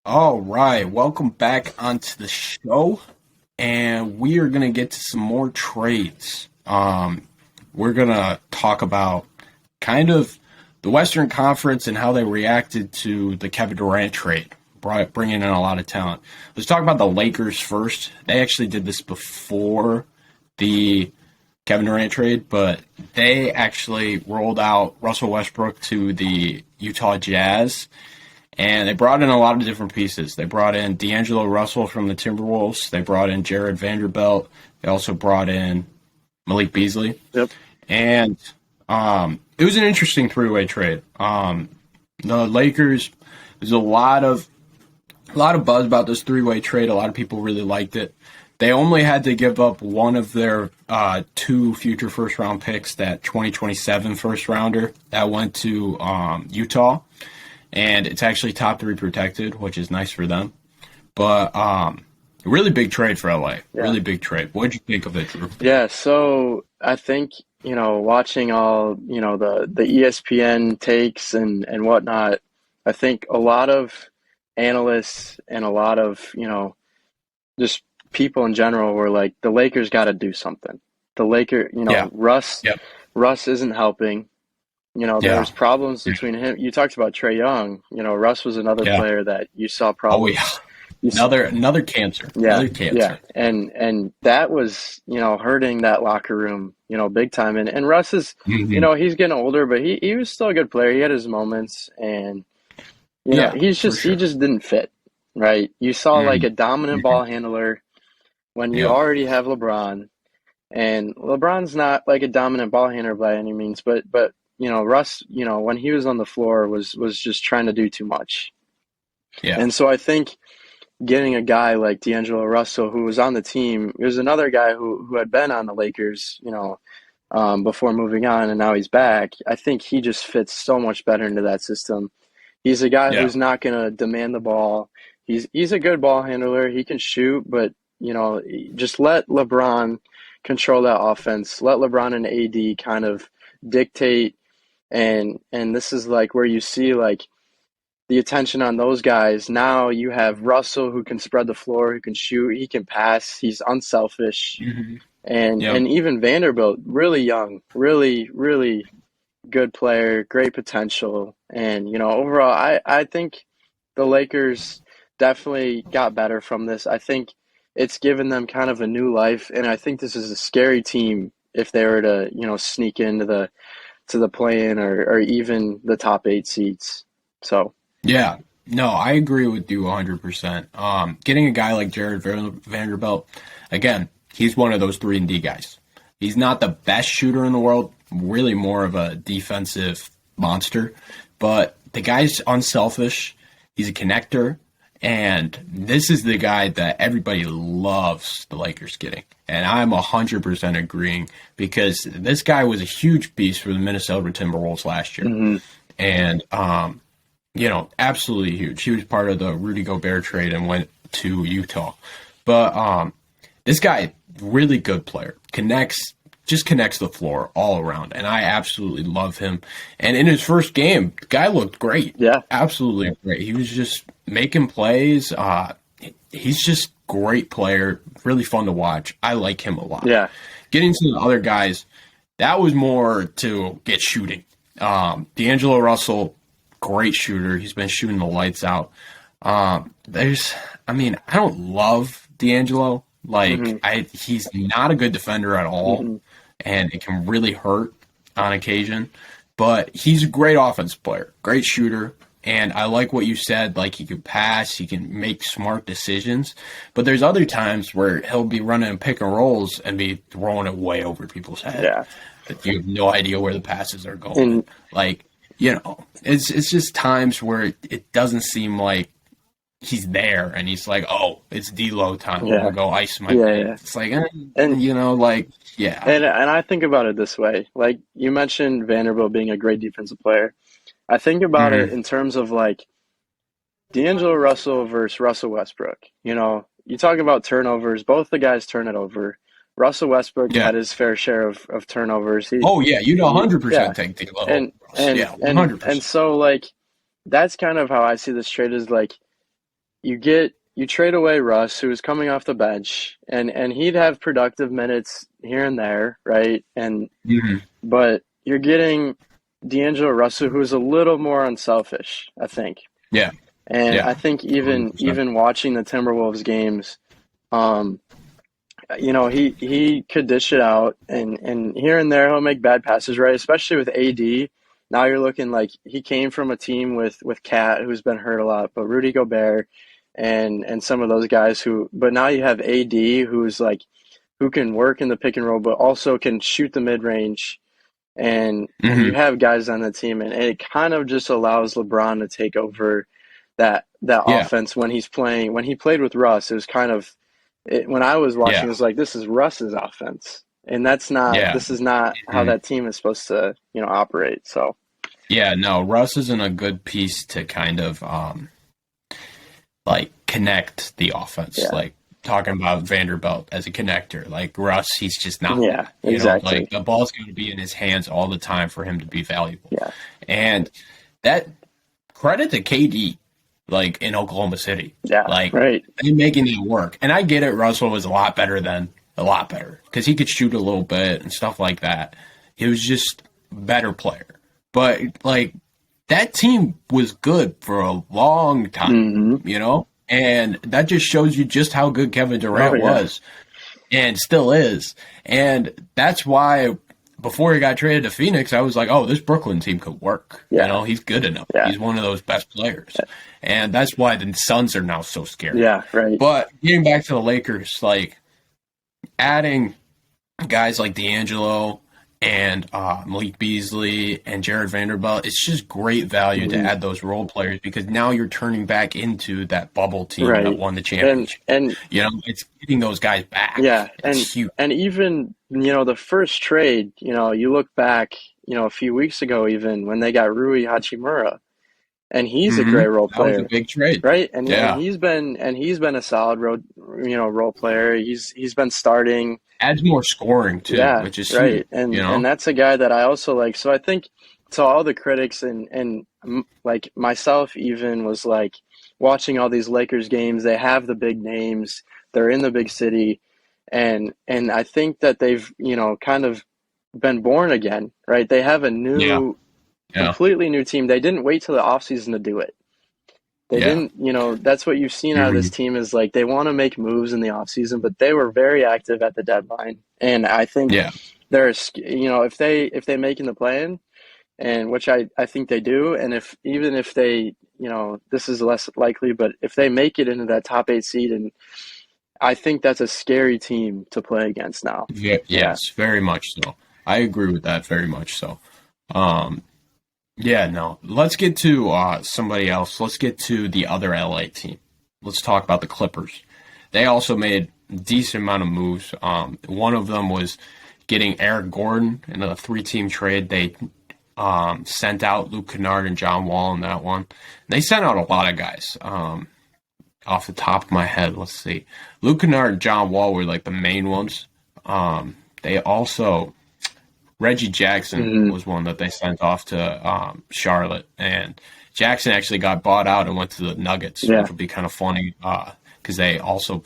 All right, welcome back onto the show, and we are gonna get to some more trades. We're gonna talk about kind of the Western Conference and how they reacted to the Kevin Durant trade, bringing in a lot of talent. Let's talk about the Lakers first. They actually did this before the Kevin Durant trade, but they actually rolled out Russell Westbrook to the Utah Jazz. And they brought in a lot of different pieces. They brought in D'Angelo Russell from the Timberwolves. They brought in Jarred Vanderbilt. They also brought in Malik Beasley. Yep. And it was an interesting three-way trade. The Lakers, there's a lot of buzz about this three-way trade. A lot of people really liked it. They only had to give up one of their two future first-round picks, that 2027 first-rounder that went to Utah. And it's actually top 3 protected, which is nice for them. But really big trade for LA. Yeah. Really big trade. What did you think of it, Drew? Yeah, so I think, watching all, the ESPN takes and whatnot, I think a lot of analysts and a lot of, just people in general were like, the Lakers got to do something. Russ isn't helping. There's problems between him. You talked about Trae Young. Russ was another player that you saw problems. Oh, yeah. Another cancer. Yeah, another cancer. Yeah. And that was, hurting that locker room, big time. And Russ is, he's getting older, but he was still a good player. He had his moments, and he just didn't fit, right? You saw like a dominant ball handler when you already have LeBron, and LeBron's not like a dominant ball handler by any means, but Russ, when he was on the floor was just trying to do too much. Yeah. And so I think getting a guy like D'Angelo Russell, who was on the team, he was another guy who had been on the Lakers, before moving on, and now he's back. I think he just fits so much better into that system. He's a guy who's not going to demand the ball. He's a good ball handler. He can shoot, but, just let LeBron control that offense. Let LeBron and AD kind of dictate. And this is like where you see like the attention on those guys. Now you have Russell, who can spread the floor, who can shoot, he can pass, he's unselfish. And even Vanderbilt, really young, really, really good player, great potential. And, overall, I think the Lakers definitely got better from this. I think it's given them kind of a new life. And I think this is a scary team if they were to, sneak into the play-in or even the top 8 seeds. So yeah, no, I agree with you 100%. Getting a guy like Jarred Vanderbilt, again, he's one of those 3-and-D guys. He's not the best shooter in the world, really more of a defensive monster, but the guy's unselfish. He's a connector, and this is the guy that everybody loves the Lakers getting. And I'm 100% agreeing, because this guy was a huge piece for the Minnesota Timberwolves last year. And, absolutely huge. He was part of the Rudy Gobert trade and went to Utah. But this guy, really good player, connects the floor all around. And I absolutely love him. And in his first game, the guy looked great. Yeah. Absolutely great. He was just making plays. He's just great player, really fun to watch. I like him a lot. Yeah. Getting to the other guys, that was more to get shooting. D'Angelo Russell, great shooter. He's been shooting the lights out. I don't love D'Angelo. He's not a good defender at all, and it can really hurt on occasion. But he's a great offensive player, great shooter. And I like what you said, like he can pass, he can make smart decisions. But there's other times where he'll be running pick and rolls and be throwing it way over people's head. Yeah. You have no idea where the passes are going. It's just times where it doesn't seem like he's there, and he's like, oh, it's D-Lo time. I'm going to go ice my man. It's like, And I think about it this way. Like, you mentioned Vanderbilt being a great defensive player. I think about it in terms of like D'Angelo Russell versus Russell Westbrook. You talk about turnovers. Both the guys turn it over. Russell Westbrook had his fair share of turnovers. You'd 100% take D'Lo. And 100%. And so like that's kind of how I see this trade is like you trade away Russ, who was coming off the bench, and he'd have productive minutes here and there, right? And Hmm. but you're getting D'Angelo Russell, who's a little more unselfish, I think. Yeah, And I yeah, think 100%. even watching the Timberwolves games, um, he could dish it out, and here and there he'll make bad passes, right? Especially with AD. Now you're looking like he came from a team with Cat, who's been hurt a lot, but Rudy Gobert and some of those guys who. But now you have AD, who's like who can work in the pick and roll, but also can shoot the mid range. And you Hmm. have guys on the team, and it kind of just allows LeBron to take over that Yeah, offense when he's playing. When he played with Russ, it was kind of when I was watching, yeah, it was like this is Russ's offense, and that's not. yeah. This is not how Mhm. that team is supposed to, operate. So Yeah, no, Russ isn't a good piece to kind of like connect the offense. yeah, Like talking about Vanderbilt as a connector. Like Russ, he's just not one. yeah, Like exactly. the ball's going to be in his hands all the time for him to be valuable. Yeah, And that credit to KD, like in Oklahoma City, yeah, like right. they making it work. And I get it. Russell was a lot better because he could shoot a little bit and stuff like that. He was just a better player. But like that team was good for a long Hmm. time. And that just shows you just how good Kevin Oh Durant yeah, was and still is. And that's why before he got traded to Phoenix, I was like, oh, this Brooklyn team could work. yeah, He's good enough. yeah, He's one of those best players. And that's why the Suns are now so scary. yeah, right. But getting back to the Lakers, like adding guys like D'Angelo and Malik Beasley and Jarred Vanderbilt, it's just great value to Hmm. add those role players because now you're turning back into that bubble team that Right. won the And championship. and It's getting those guys back. yeah, It's huge. and even the first trade, you look back, a few weeks ago even when they got Rui Hachimura, and he's a Hmm. great role That was a player, big trade. right? And Yeah. he's been a solid role player. He's been starting. Adds more scoring too, Yeah, which is huge, right. And you and know? that's a guy that I also like. So I think to all the critics and like myself even was like watching all these Lakers games. They have the big names. They're in the big city, and I think that they've kind of been born again, right? They have a Yeah. Yeah. completely new team. They didn't wait till the offseason to do it. They Yeah. didn't, that's what you've seen out of this Hmm. team is like they want to make moves in the offseason, but they were very active at the deadline. And I think Yeah. there's, if they make in the plan, and which I think they do, and if even if they, this is less likely, but if they make it into that top 8 seed, and I think that's a scary team to play against now. Yeah. Yes, very much so. I agree with that very much so. Um, Yeah, no. Let's get to somebody else. Let's get to the other LA team. Let's talk about the Clippers. They also made a decent amount of moves. One of them was getting Eric Gordan in a three-team trade. They sent out Luke Kennard and John Wall in that one. They sent out a lot of guys. Off the top of my head, let's see. Luke Kennard and John Wall were like the main ones. They also Reggie Jackson Hmm. was one that they sent off to Charlotte, and Jackson actually got bought out and went to the Nuggets, Yeah. which will be kind of funny because they also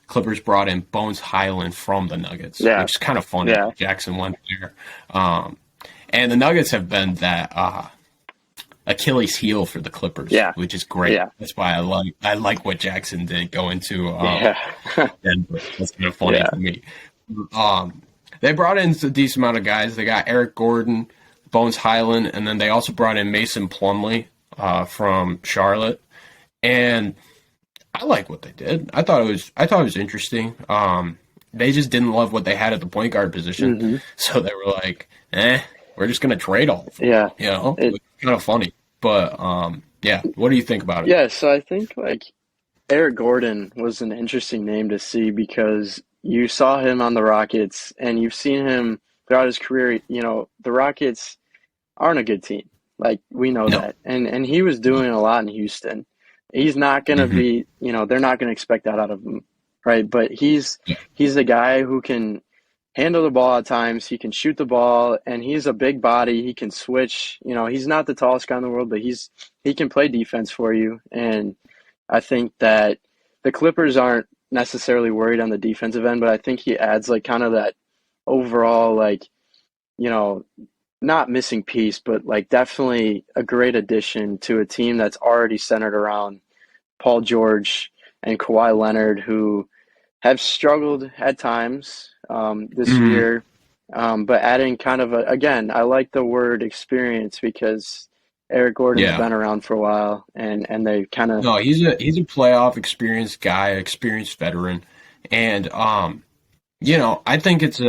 Clippers brought in Bones Hyland from the Nuggets, Yeah. which is kind of funny. Yeah. Jackson went there, and the Nuggets have been that Achilles heel for the Clippers, Yeah. which is great. Yeah. That's why I like what Jackson did going to Yeah. Denver. That's kind of funny Yeah. to me. They brought in a decent amount of guys. They got Eric Gordan, Bones Hyland, and then they also brought in Mason Plumlee from Charlotte. And I like what they did. I thought it was interesting. They just didn't love what they had at the point guard position, Hmm. so they were like, we're just gonna trade all of them. Yeah. It was kind of funny. But yeah, what do you think about it? Yeah, so I think like Eric Gordon was an interesting name to see because you saw him on the Rockets and you've seen him throughout his career. The Rockets aren't a good team. Like we know No. that. And he was doing a lot in Houston. He's not gonna Hmm. be, they're not gonna expect that out of him. Right. But Yeah. he's a guy who can handle the ball at times. He can shoot the ball and he's a big body. He can switch. He's not the tallest guy in the world, but he can play defense for you. And I think that the Clippers aren't necessarily worried on the defensive end, but I think he adds like kind of that overall like, you know, not missing piece, but like definitely a great addition to a team that's already centered around Paul George and Kawhi Leonard, who have struggled at times this Mhm. year. But adding kind of again, I like the word experience because Eric Gordon's Yeah. been around for a while, and they kind of No, he's a playoff experienced guy, experienced veteran, and I think it's a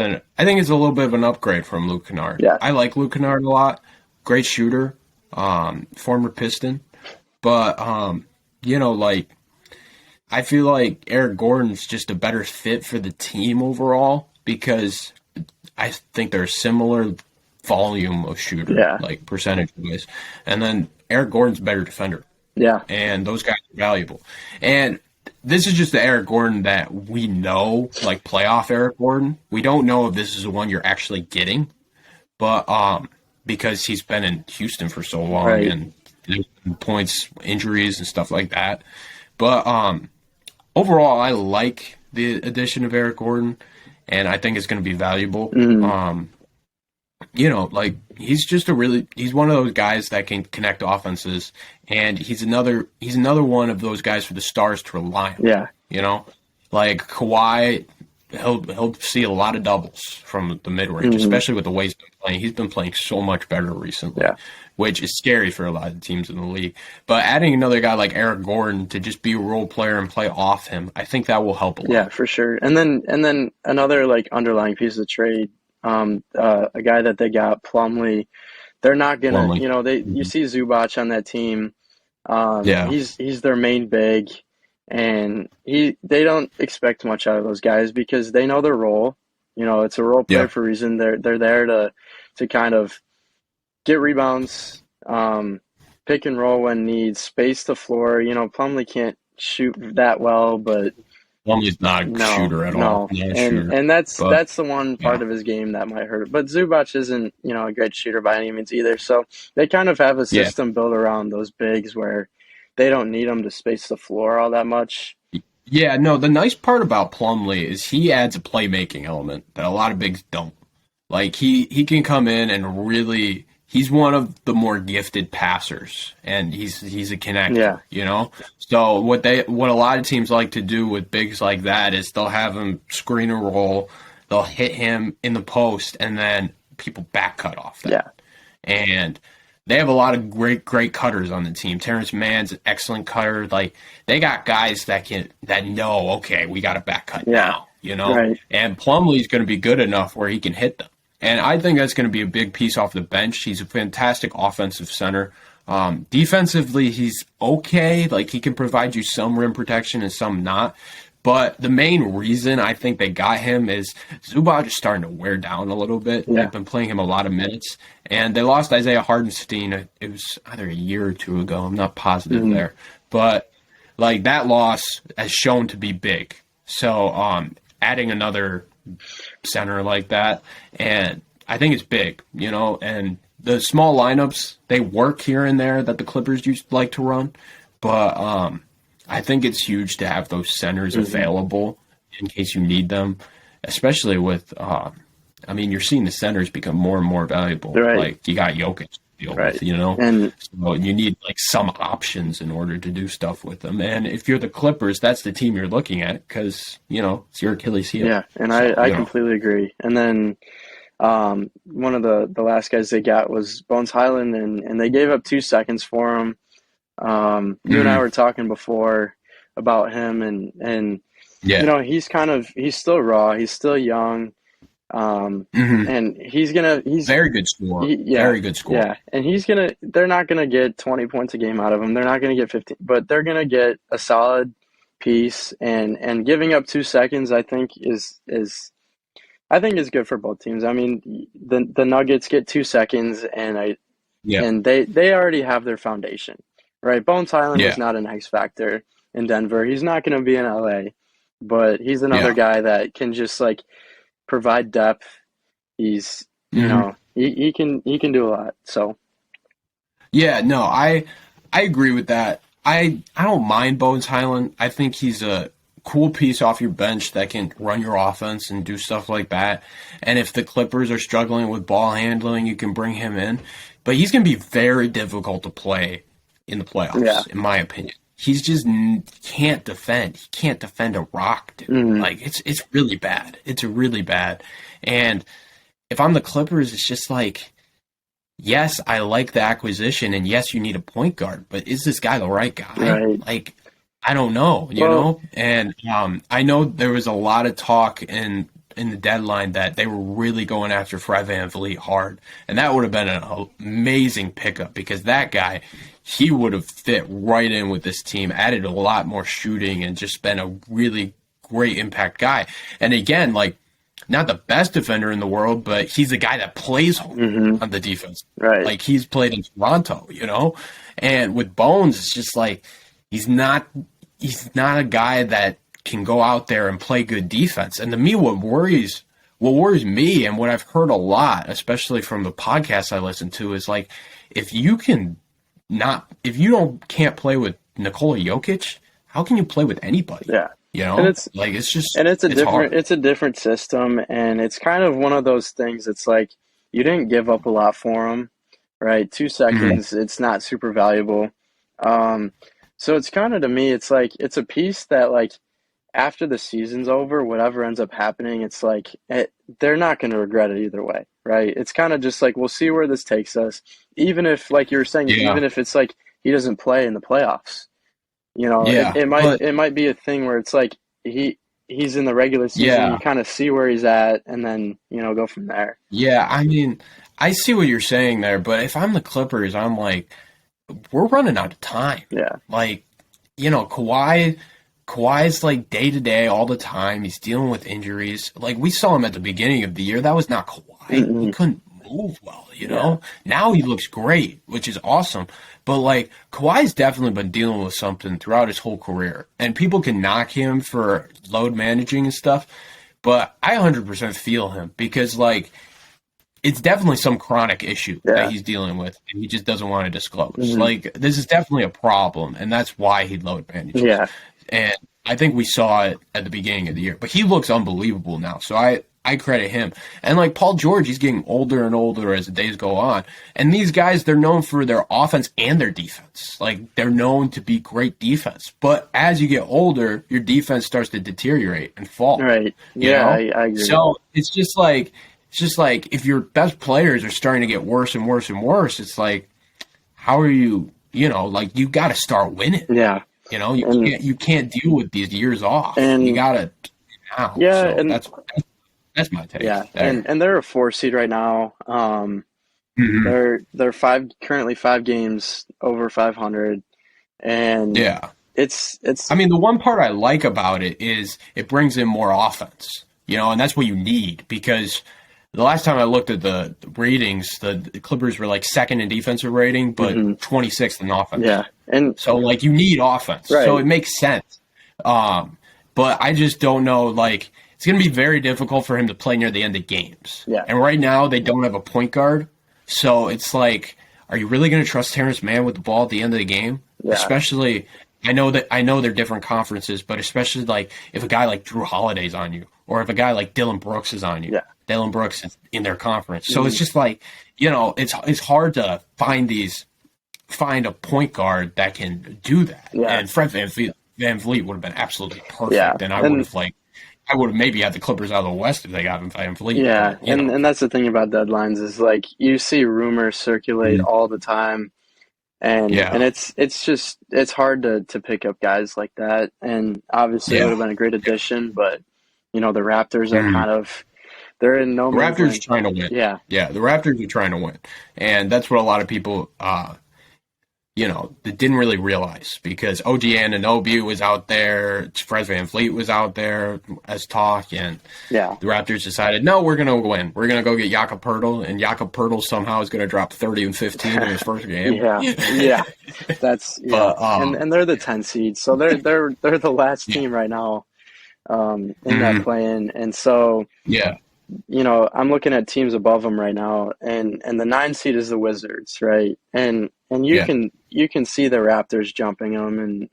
little bit of an upgrade from Luke Kennard. yeah I like Luke Kennard a lot. Great shooter, former Piston, but like I feel like Eric Gordon's just a better fit for the team overall because I think they're a similar volume of shooter, yeah like percentage wise, and then Eric Gordon's a better defender, yeah and those guys are valuable. And this is just the Eric Gordon that we know, like playoff Eric Gordon. We don't know if this is the one you're actually getting, but because he's been in Houston for so long right. and there's been points, injuries, and stuff like that. But overall, I like the addition of Eric Gordon, and I think it's going to be valuable. Mhm. Like he's one of those guys that can connect offenses, and he's another one of those guys for the Stars to rely on. Yeah. You know, like Kawhi, he'll see a lot of doubles from the mid range, Mhm. especially with the way he's been playing. He's been playing so much better recently, Yeah. which is scary for a lot of teams in the league. But adding another guy like Eric Gordon to just be a role player and play off him, I think that will help a Yeah, lot. for sure. And then another like underlying piece of the trade, a guy that they got, Plumlee. They're not gonna, Plumlee. they you Mhm. see Zubac on that team. Yeah. He's their main big, and they don't expect much out of those guys because they know their role. It's a role player Yeah. for a reason. They're there to kind of get rebounds, pick and roll when needs, space the floor. Plumlee can't shoot that well, but Plumlee's not a no, shooter at all. no. Not a And shooter. and that's But that's the one part yeah. of his game that might hurt. But Zubac isn't, a great shooter by any means either. So they kind of have a Yeah. system built around those bigs where they don't need them to space the floor all that much. Yeah, no, the nice part about Plumlee is he adds a playmaking element that a lot of bigs don't. Like he can come in and really he's one of the more gifted passers and he's a Yeah. connector. So what a lot of teams like to do with bigs like that is they'll have him screen and roll, they'll hit him in the post and then people back cut off Yeah. that. And they have a lot of great cutters on the team. Terrence Mann's an excellent cutter. Like they got guys that know, okay, we got a back cut Yeah. now. Right. And Plumlee's going to be good enough where he can hit them. And I think that's going to be a big piece off the bench. He's a fantastic offensive center. Defensively, he's okay. Like he can provide you some rim protection and some not. But the main reason I think they got him is Zubac is starting to wear down a little bit. Yeah. They've been playing him a lot of minutes. And they lost Isaiah Hardenstein. It was either a year or two ago. I'm not positive Mhm. there. But like that loss has shown to be big. So adding another center like that, and I think it's big. And the small lineups, they work here and there that the Clippers used to like to run. But I think it's huge to have those centers Mhm. available in case you need them, especially with, you're seeing the centers become more and more valuable. Right. Like you got Jokic to deal Right. with. And So you need like some options in order to do stuff with them. And if you're the Clippers, that's the team you're looking at because, it's your Achilles heel. yeah, and So, I completely agree. And then one of the last guys they got was Bones Hyland, and they gave up 2 seconds for him. You and I mhm, were talking before about him, and yeah. he's still raw, he's still young, hmm and he's Very good score. yeah, Very good score. yeah, and they're not gonna get 20 points a game out of him. They're not gonna get 15, but they're gonna get a solid piece, and giving up 2 seconds, I think is good for both teams. I mean, the Nuggets get 2 seconds, Yeah. and they already have their foundation, right? Bones Hyland was Yeah. not an X factor in Denver. He's not going to be in LA, but he's another Yeah. guy that can just like provide depth. He's hmm he can do a lot. So Yeah. No, I agree with that. I don't mind Bones Hyland. I think he's a cool piece off your bench that can run your offense and do stuff like that. And if the Clippers are struggling with ball handling, you can bring him in. But he's going to be very difficult to play in the playoffs, in my opinion. He's just can't defend. He can't defend a rock, dude. Like, it's really bad. It's really bad. And if I'm the Clippers, it's just like, yes, I like the acquisition, and yes, you need a point guard, but is this guy the right guy? Right. Like, I don't know, you know? And I know there was a lot of talk in the deadline that they were really going after Fred VanVleet hard, and that would have been an amazing pickup because that guy, he would have fit right in with this team, added a lot more shooting, and just been a really great impact guy. And again, like, not the best defender in the world, but he's a guy that plays on the defense. Right. Like, he's played in Toronto, you know? And with Bones, it's just like, he's not a guy that can go out there and play good defense. And to me, what worries me and what I've heard a lot, especially from the podcasts I listen to, is like, if you can't play with Nikola Jokic, how can you play with anybody? Yeah. You know, and it's a different system, and it's kind of one of those things. It's like you didn't give up a lot for him, right? 2 seconds, it's not super valuable. So it's kind of, to me, it's like it's a piece that, like, after the season's over, whatever ends up happening, it's like they're not going to regret it either way, right? It's kind of just like, we'll see where this takes us. Even if, like you were saying, even if it's like he doesn't play in the playoffs. You know, it might be a thing where it's like he's in the regular season, you kind of see where he's at, and then, you know, go from there. Yeah, I mean, I see what you're saying there, but if I'm the Clippers, I'm like, we're running out of time. Yeah. Like, you know, Kawhi's like day to day all the time. He's dealing with injuries. Like, we saw him at the beginning of the year. That was not Kawhi. He couldn't move well, you know? Now he looks great, which is awesome. But, like, Kawhi's definitely been dealing with something throughout his whole career. And people can knock him for load managing and stuff, but I 100% feel him because, like, it's definitely some chronic issue that he's dealing with, and he just doesn't want to disclose. Like, this is definitely a problem, and that's why he load manages. Yeah. And I think we saw it at the beginning of the year. But he looks unbelievable now, so I credit him. And, like, Paul George, he's getting older and older as the days go on. And these guys, they're known for their offense and their defense. Like, they're known to be great defense. But as you get older, your defense starts to deteriorate and fall. Right. Yeah, I agree. So it's just like if your best players are starting to get worse and worse and worse, it's like, how are you, you know, like, you got to start winning. Yeah. You know, you can't deal with these years off. And you got to now. Yeah, so and that's my take. Yeah, and they're a 4 seed right now. They're currently 5 games over 500, and it's. I mean, the one part I like about it is it brings in more offense, you know, and that's what you need because the last time I looked at the ratings, the Clippers were like second in defensive rating, but 26th in offense. Yeah, and so, like, you need offense, so it makes sense. But I just don't know, like. It's going to be very difficult for him to play near the end of games. Yeah. And right now, they don't have a point guard. So it's like, are you really going to trust Terrence Mann with the ball at the end of the game? Yeah. Especially, I know they're different conferences, but especially, like, if a guy like Drew Holiday's on you, or if a guy like Dylan Brooks is on you. Yeah. Dylan Brooks is in their conference. So it's just like, you know, it's hard to find a point guard that can do that. Yeah. And Fred VanVleet would have been absolutely perfect. Yeah. And I would have maybe had the Clippers out of the West if they got VanVleet. Yeah, and that's the thing about deadlines is, like, you see rumors circulate all the time, and it's hard to pick up guys like that. And obviously, it would have been a great addition, but, you know, the Raptors are kind of they're in no man's land. Raptors trying to win. Yeah, the Raptors are trying to win, and that's what a lot of people you know, they didn't really realize because OG Anunoby was out there, Fred VanVleet was out there as talk, and the Raptors decided, no, we're going to win. We're going to go get Jakob Poeltl, and Jakob Poeltl somehow is going to drop 30 and 15 in his first game. That's and they're the 10 seed, so they're the last team right now in that play-in, and so you know, I'm looking at teams above them right now, and the 9 seed is the Wizards, right? And and Yeah. you can see the Raptors jumping them,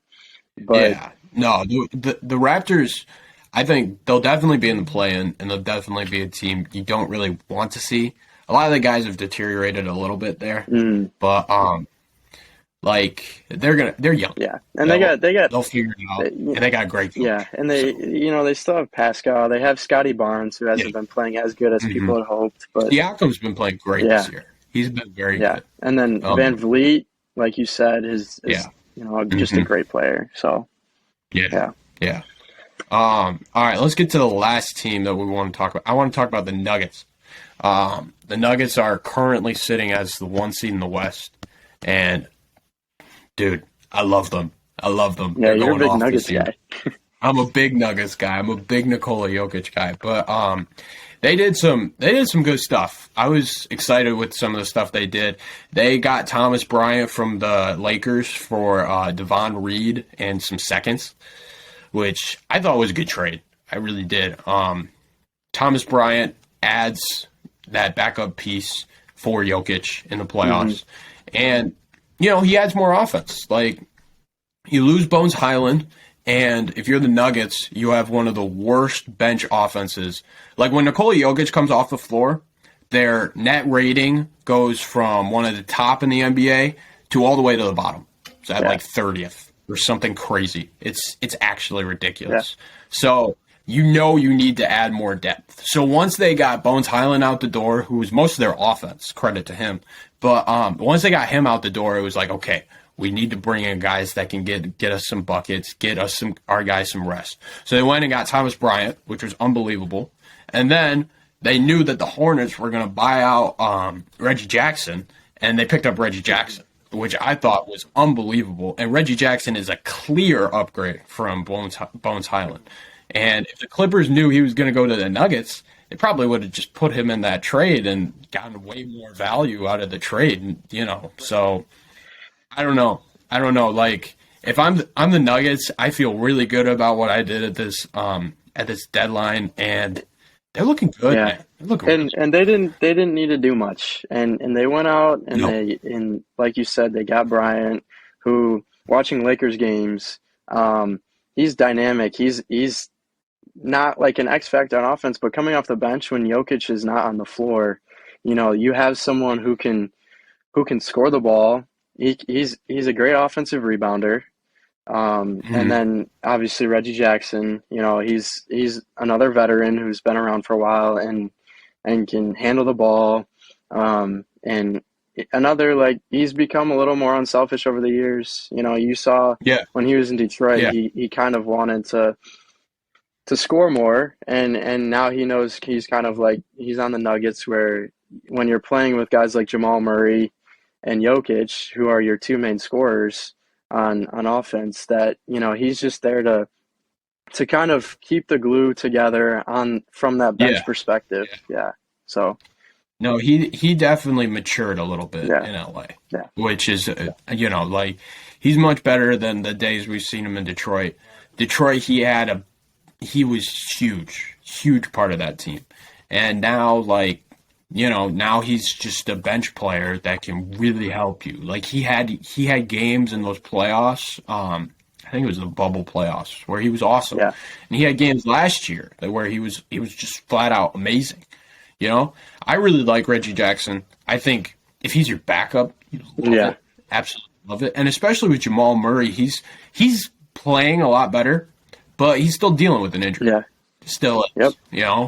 but Yeah. No, the Raptors, I think they'll definitely be in the play-in, and they'll definitely be a team you don't really want to see. A lot of the guys have deteriorated a little bit there, but like they're young. yeah, and They'll figure it out, and they got a great yeah, coach. and they still have Pascal. They have Scotty Barnes, who Yeah. hasn't been playing as good as people had hoped, but Siakam's been playing great yeah, this year. He's been very yeah, good. and then Van Vliet, like you said, is Yeah. just a great player. So Yeah. yeah, Yeah. All right, let's get to the last team that we want to talk about. I want to talk about the Nuggets. The Nuggets are currently sitting as the 1 seed in the West, and dude, I love them. I love them. yeah, They're you're a going big off Nuggets this year. guy. I'm a big Nuggets guy. I'm a big Nikola Jokic guy. But they did some good stuff. I was excited with some of the stuff they did. They got Thomas Bryant from the Lakers for Devon Reed and some seconds, which I thought was a good trade. I really did. Thomas Bryant adds that backup piece for Jokic in the playoffs. And, he adds more offense. Like, you lose Bones Hyland, and if you're the Nuggets, you have one of the worst bench offenses. Like, when Nikola Jokic comes off the floor, their net rating goes from one of the top in the NBA to all the way to the bottom. So at like 30th or something crazy. It's actually ridiculous. Yeah. So you need to add more depth. So once they got Bones Hyland out the door, who was most of their offense, credit to him, but once they got him out the door, it was like, okay, we need to bring in guys that can get us some buckets, get us our guys some rest. So they went and got Thomas Bryant, which was unbelievable. And then they knew that the Hornets were going to buy out Reggie Jackson, and they picked up Reggie Jackson, which I thought was unbelievable. And Reggie Jackson is a clear upgrade from Bones Hyland. And if the Clippers knew he was going to go to the Nuggets, they probably would have just put him in that trade and gotten way more value out of the trade, So I don't know. Like, if I'm the Nuggets, I feel really good about what I did at this deadline, and they're looking good. Yeah, Man. They're looking and they didn't need to do much, and they went out and No. like you said, they got Bryant, who, watching Lakers games, he's dynamic. He's not like an X factor on offense, but coming off the bench when Jokic is not on the floor, you have someone who can score the ball. He's a great offensive rebounder. And then obviously Reggie Jackson, he's another veteran who's been around for a while and can handle the ball. And another, like, he's become a little more unselfish over the years. You saw when he was in Detroit, he kind of wanted to score more, and now he knows he's kind of like, he's on the Nuggets, where when you're playing with guys like Jamal Murray and Jokic, who are your two main scorers on offense, that he's just there to kind of keep the glue together from that bench perspective. So No, he definitely matured a little bit in LA, Yeah. which is, like, he's much better than the days we've seen him in Detroit. Detroit, he was huge part of that team. And now, like, now he's just a bench player that can really help you. Like, he had games in those playoffs. I think it was the bubble playoffs where he was awesome. Yeah. And he had games last year where he was just flat out amazing. I really like Reggie Jackson. I think if he's your backup, you love it. Absolutely love it. And especially with Jamal Murray, he's playing a lot better, but he's still dealing with an injury. Yeah. Still is.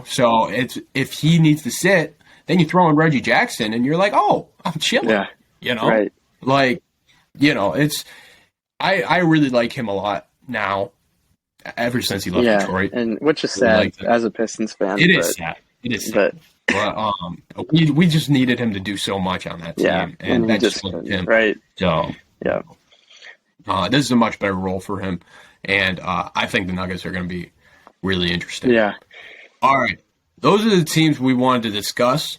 So if he needs to sit, then you throw in Reggie Jackson and you're like, oh, I'm chilling. Yeah. Right. Like, it's I really like him a lot now, ever since he left Detroit. And which is sad as a Pistons fan. It is sad. But we just needed him to do so much on that team, and that just wasn't him. Right. So this is a much better role for him, and I think the Nuggets are going to be really interesting. Yeah. All right, those are the teams we wanted to discuss,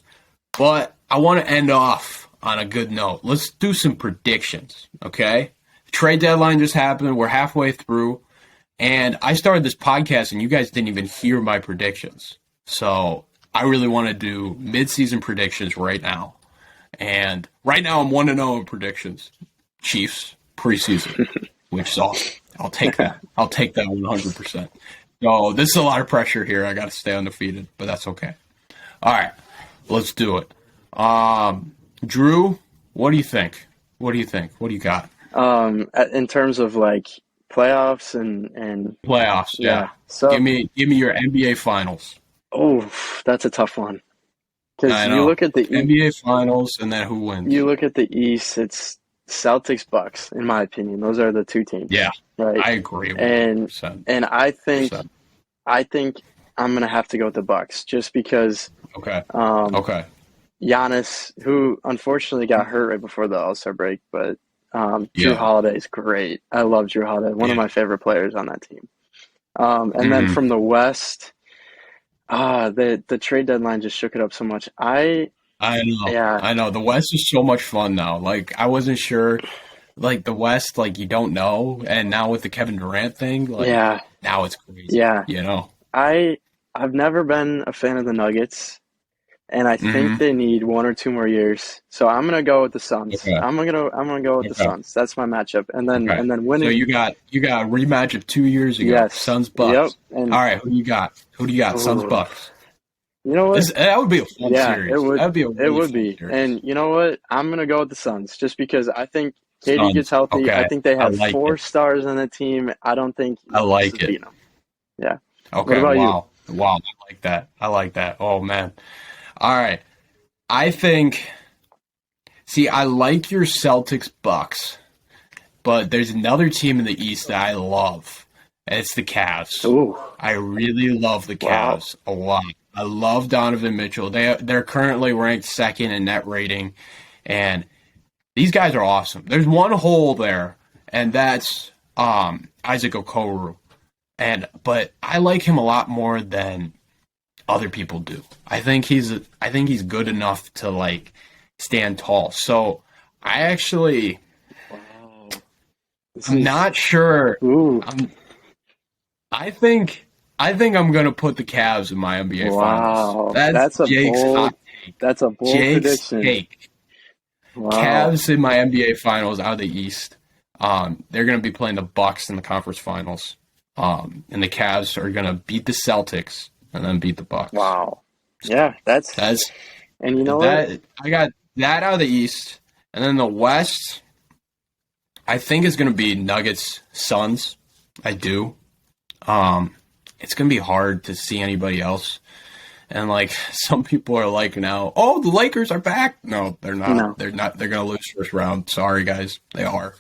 but I want to end off on a good note. Let's do some predictions, okay? The trade deadline just happened. We're halfway through, and I started this podcast, and you guys didn't even hear my predictions. So I really want to do mid-season predictions right now. And right now I'm 1-0 in predictions. Chiefs preseason, which is awesome. I'll take that. I'll take that 100%. So this is a lot of pressure here. I got to stay undefeated, but that's okay. All right, let's do it. Drew, what do you think? What do you got? In terms of like playoffs and Playoffs, yeah. So Give me your NBA Finals. oh, that's a tough one I because know. you look at the NBA Finals and then who wins? you look at the East. It's Celtics Bucks, in my opinion. Those are the two teams. Yeah, Right. I agree. And 100%. I think I'm gonna have to go with the Bucks just because Okay. um, Giannis, who unfortunately got hurt right before the All-Star break, but Drew Yeah. Holiday is great. I love Drew Holiday, one of Yeah. my favorite players on that team. And then Mhm. from the West, the trade deadline just shook it up so much. Yeah, I know. The West is so much fun now. Like I wasn't sure. Like the West, like you don't know, and now with the Kevin Durant thing, like yeah, now it's crazy. yeah. You know. I've never been a fan of the Nuggets, and I think Hmm. they need 1 or 2 more years. So I'm gonna go with the Suns. Okay. I'm gonna go with the Okay. Suns. That's my matchup. Okay. And then So winning. you got a rematch of 2 years ago. Yes. Suns Yep. Bucks. And All right. Who do you got? Who do you got? Suns ooh, Bucks. you know what? That would be a fun Yeah, series. That would be a it really would fun be. series. And you know what? I'm gonna go with the Suns just because I think KD gets Suns. healthy. I Okay. think they I have like four it. stars on the team. I don't think I Giannis is like it. beating them. Yeah. What Okay. about you? Wow. Wow. I like that. I like that. Oh man. All right. I think. See, I like your Celtics Bucks, but there's another team in the East that I love, and it's the Cavs. Ooh, I really love the wow. Cavs a lot. I love Donovan Mitchell. They're currently ranked second in net rating, and these guys are awesome. There's one hole there, and that's Isaac Okoro. But I like him a lot more than other people do. I think he's good enough to like stand tall. So I actually Wow. I'm not sure. Ooh, I think I'm gonna put the Cavs in my NBA Finals. wow. That's Jake's hot take. That's a bold Jake's prediction. take. Wow. Cavs in my NBA Finals out of the East. They're gonna be playing the Bucks in the conference finals. And the Cavs are gonna beat the Celtics and then beat the Bucks. Wow. Yeah, that's and you know what? That I got that out of the East, and then the West. I think is going to be Nuggets Suns. I do. It's going to be hard to see anybody else, and like some people are like now, oh, the Lakers are back. No, they're not. No. They're not. They're going to lose first round. Sorry, guys, they are.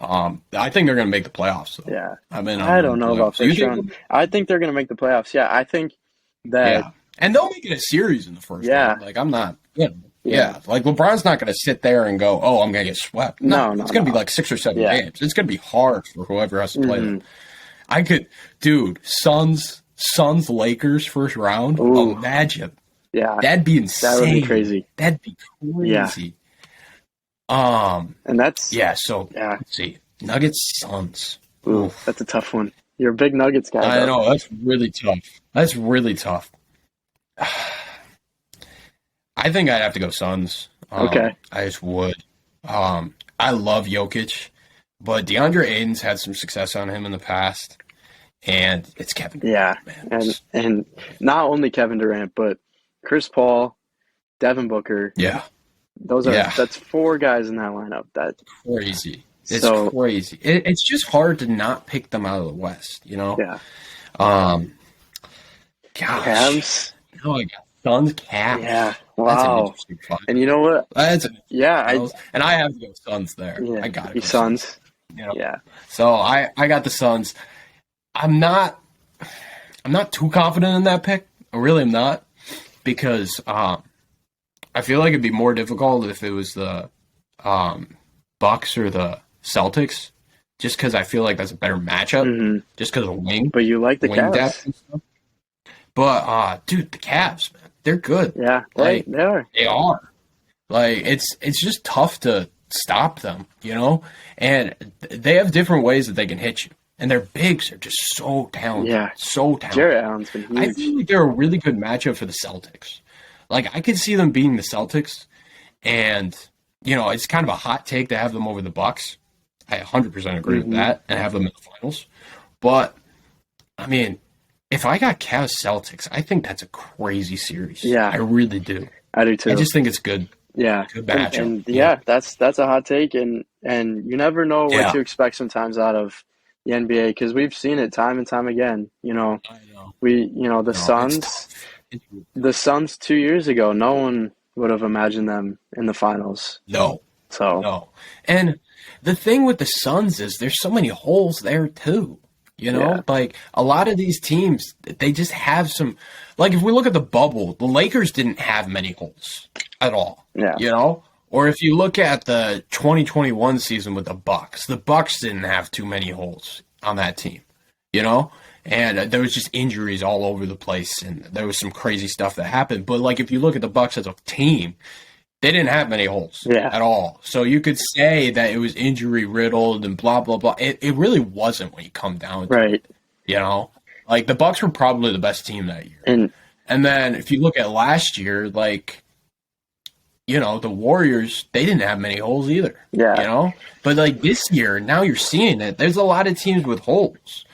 I think they're going to make the playoffs. Though. Yeah. I mean, I don't know about So you first think- round. I think they're going to make the playoffs. Yeah, I think that Yeah, and they'll make it a series in the first Yeah. round. Like I'm not. Yeah. Yeah. Like LeBron's not going to sit there and go, "Oh, I'm going to get swept." No, it's going to no. be like 6 or 7 Yeah. games. It's going to be hard for whoever has to play Mhm. them. I could, dude. Suns, Lakers first round. Ooh. Imagine yeah, that'd be insane. that would be crazy. That'd be Yeah. crazy. And that's Yeah. So yeah. let's see. Nuggets, Suns. Ooh, that's a tough one. You're a big Nuggets guy. I though. know that's really tough. That's really tough. I think I'd have to go Suns. Okay. I just would. I love Jokic, but DeAndre Ayton's had some success on him in the past, and it's Kevin. Yeah, Man. and not only Kevin Durant, but Chris Paul, Devin Booker. Yeah, Those are Yeah. that's four guys in that lineup. That crazy. It's So- crazy. It's just hard to not pick them out of the West, you know? yeah, Gosh. Cavs. Now I got Suns, Cavs. Yeah, That's an wow. interesting fight. And you know what? That's Yeah, and I have to go Suns there. yeah. I got You it. Suns. You know? Yeah, So I got the Suns. I'm not too confident in that pick. I really am not, because I feel like it'd be more difficult if it was the Bucks or the Celtics, just because I feel like that's a better matchup, hmm just because of wing but you like the wing depth Cavs. and stuff. But dude, the Cavs, man, they're good. Yeah, Like- they are. They are. Like it's just tough to stop them, you know? And they have different ways that they can hit you. And their bigs are just so talented. Yeah. So talented. Jarrett Allen's been I huge. feel like they're a really good matchup for the Celtics. Like I could see them beating the Celtics, And, it's kind of a hot take to have them over the Bucks. I 100% agree with that and have them in the finals. But, I mean, if I got Cavs Celtics, I think that's a crazy series. Yeah. I really do. I do too. I just think it's good. Yeah. Good matchup. And that's a hot take. And you never know what to expect sometimes out of the NBA because we've seen it time and time again. I know. The Suns 2 years ago, no one would have imagined them in the finals. No. No. And the thing with the Suns is there's so many holes there too. Like a lot of these teams, they just have some. Like if we look at the bubble, the Lakers didn't have many holes at all. Yeah. Or if you look at the 2021 season with the Bucks didn't have too many holes on that team. And there was just injuries all over the place, and there was some crazy stuff that happened. But like if you look at the Bucks as a team, they didn't have many holes at all. So you could say that it was injury riddled and blah blah blah. It really wasn't when you come down to it. Like the Bucks were probably the best team that year. And then if you look at last year, like the Warriors, they didn't have many holes either. But like this year, now you're seeing it. There's a lot of teams with holes.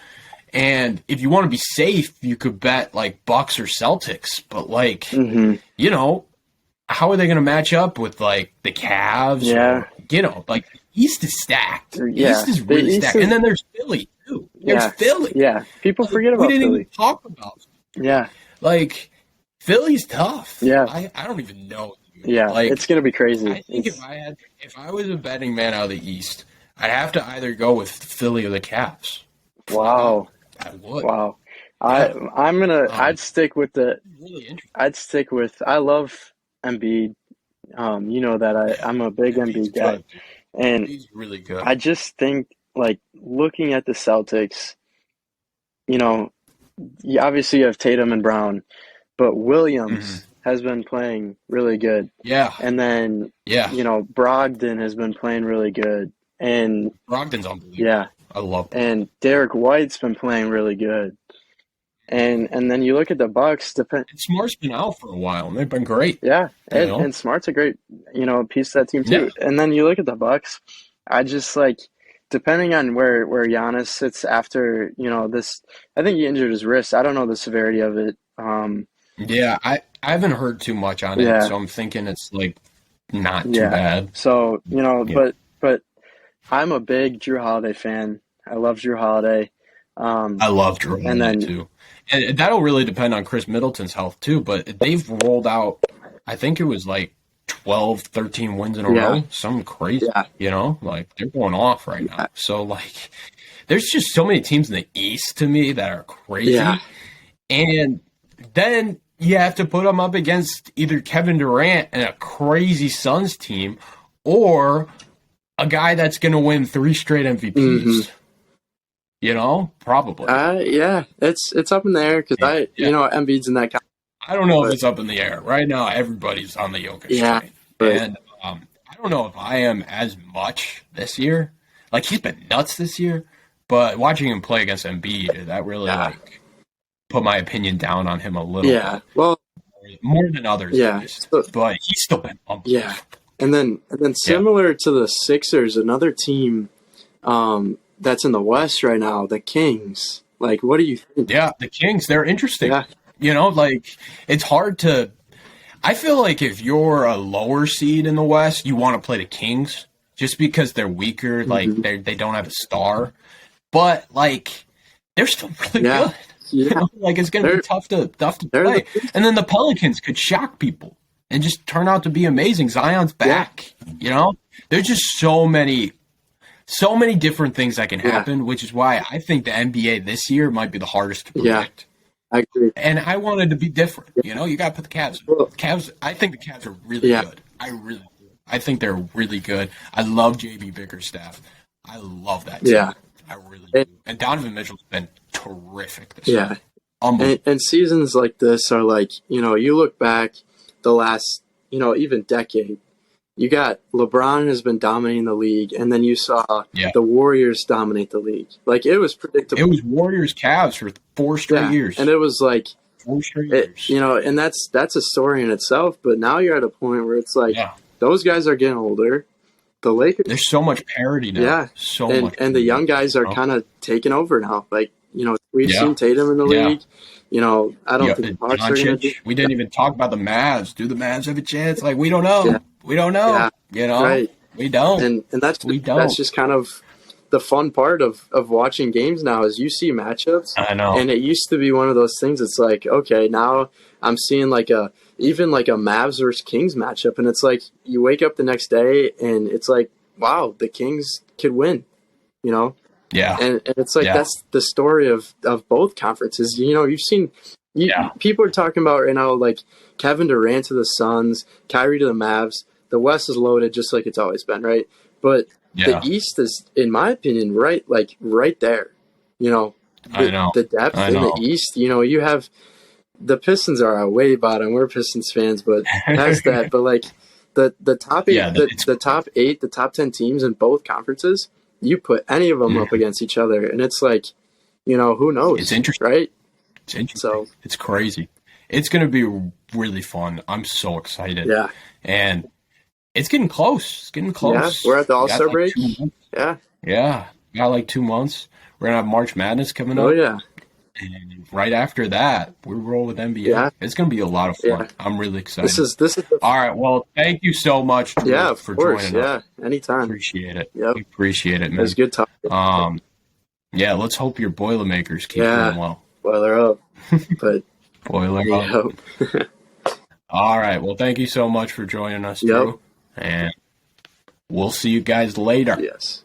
And if you want to be safe, you could bet like Bucks or Celtics. But like, how are they going to match up with like the Cavs? Yeah. Or, like the East is stacked. The Yeah. East is really stacked. And then there's Philly too. There's Philly. Yeah. People forget about we didn't Philly. even talk about it. Yeah. Like Philly's tough. Yeah. I don't even know. Yeah. Like, it's going to be crazy. I think if I was a betting man out of the East, I'd have to either go with Philly or the Cavs. Wow. I would. Wow. I'd stick with really interesting. I love Embiid. That I'm a big Embiid guy. Good. And He's really good. I just think like looking at the Celtics, obviously you have Tatum and Brown, but Williams has been playing really good. Yeah. And then Brogdon has been playing really good. And Brogdon's unbelievable. Yeah. I love him. And Derek White's been playing really good. And then you look at the Bucks. Smart's been out for a while, and they've been great. Yeah, and Smart's a great piece of that team too. Yeah. And then you look at the Bucks. I just like depending on where Giannis sits after this. I think he injured his wrist. I don't know the severity of it. I haven't heard too much on it, so I'm thinking it's like not too bad. So but I'm a big Drew Holiday fan. I love Drew Holiday. I love Drew Holiday too. And that'll really depend on Chris Middleton's health too, but they've rolled out, I think it was like 12, 13 wins in a row. Something crazy, like they're going off right now. So like there's just so many teams in the East to me that are crazy. Yeah. And then you have to put them up against either Kevin Durant and a crazy Suns team or a guy that's going to win 3 straight MVPs. Probably. It's up in the air because Embiid's in that. I don't know if it's up in the air right now. Everybody's on the Jokic train, and I don't know if I am as much this year. Like he's been nuts this year, but watching him play against Embiid, that really put my opinion down on him a little. Yeah, well, more than others. Yeah, but he's still been unbelievable. Yeah, and then similar to the Sixers, another team. That's in the West right now, the Kings. Like, what do you think? Yeah, the Kings, they're interesting. Yeah. Like, it's hard to – I feel like if you're a lower seed in the West, you want to play the Kings just because they're weaker. Like, they don't have a star. But, like, they're still really good. Yeah. Like, it's going to be tough to play. And then the Pelicans could shock people and just turn out to be amazing. Zion's back, There's just so many different things that can happen, which is why I think the NBA this year might be the hardest to predict. I agree. And I wanted to be different. You got to put the Cavs. Cavs. I think the Cavs are really good. I really do. I think they're really good. I love JB Bickerstaff. I love that team. Yeah. I really do. And Donovan Mitchell's been terrific this year. And seasons like this are like, you look back the last, even decade. You got LeBron has been dominating the league, and then you saw the Warriors dominate the league. Like, it was predictable. It was Warriors-Cavs for 4 straight years. And it was like 4 straight years. And that's a story in itself. But now you're at a point where it's like those guys are getting older. The Lakers, There's so much parity now. yeah, So much. and the young guys are kind of taking over now. Like, we've seen Tatum in the league. I don't think the Hawks are going to do. We didn't even talk about the Mavs. Do the Mavs have a chance? Like, we don't know. Yeah. We don't know. Right. We don't. And that's just kind of the fun part of watching games now is you see matchups. I know. And it used to be one of those things. It's like, okay, now I'm seeing even a Mavs versus Kings matchup, and it's like you wake up the next day and it's like, wow, the Kings could win, Yeah. And it's like that's the story of both conferences. You've seen people are talking about right now, like Kevin Durant to the Suns, Kyrie to the Mavs. The West is loaded just like it's always been, right? But the East is, in my opinion, right there. I know. The depth in the East. You have the Pistons are way bottom. We're Pistons fans, but past that. But like the top eight, the top 8, the top 10 teams in both conferences, you put any of them up against each other, and it's like, who knows? It's interesting, right? It's interesting. So it's crazy. It's going to be really fun. I'm so excited. Yeah, and it's getting close. It's getting close. Yeah, we're at the All-Star break. Yeah. Got like 2 months. We're going to have March Madness coming up. Oh, yeah. And right after that, we roll with NBA. Yeah. It's going to be a lot of fun. Yeah. I'm really excited. This is all right. Well, thank you so much for joining us. Anytime. Appreciate it. Yep. We appreciate it, man. It was good talking. Let's hope your Boilermakers keep doing well. Boiler up. But Boiler up. All right. Well, thank you so much for joining us, Drew. And we'll see you guys later. Yes.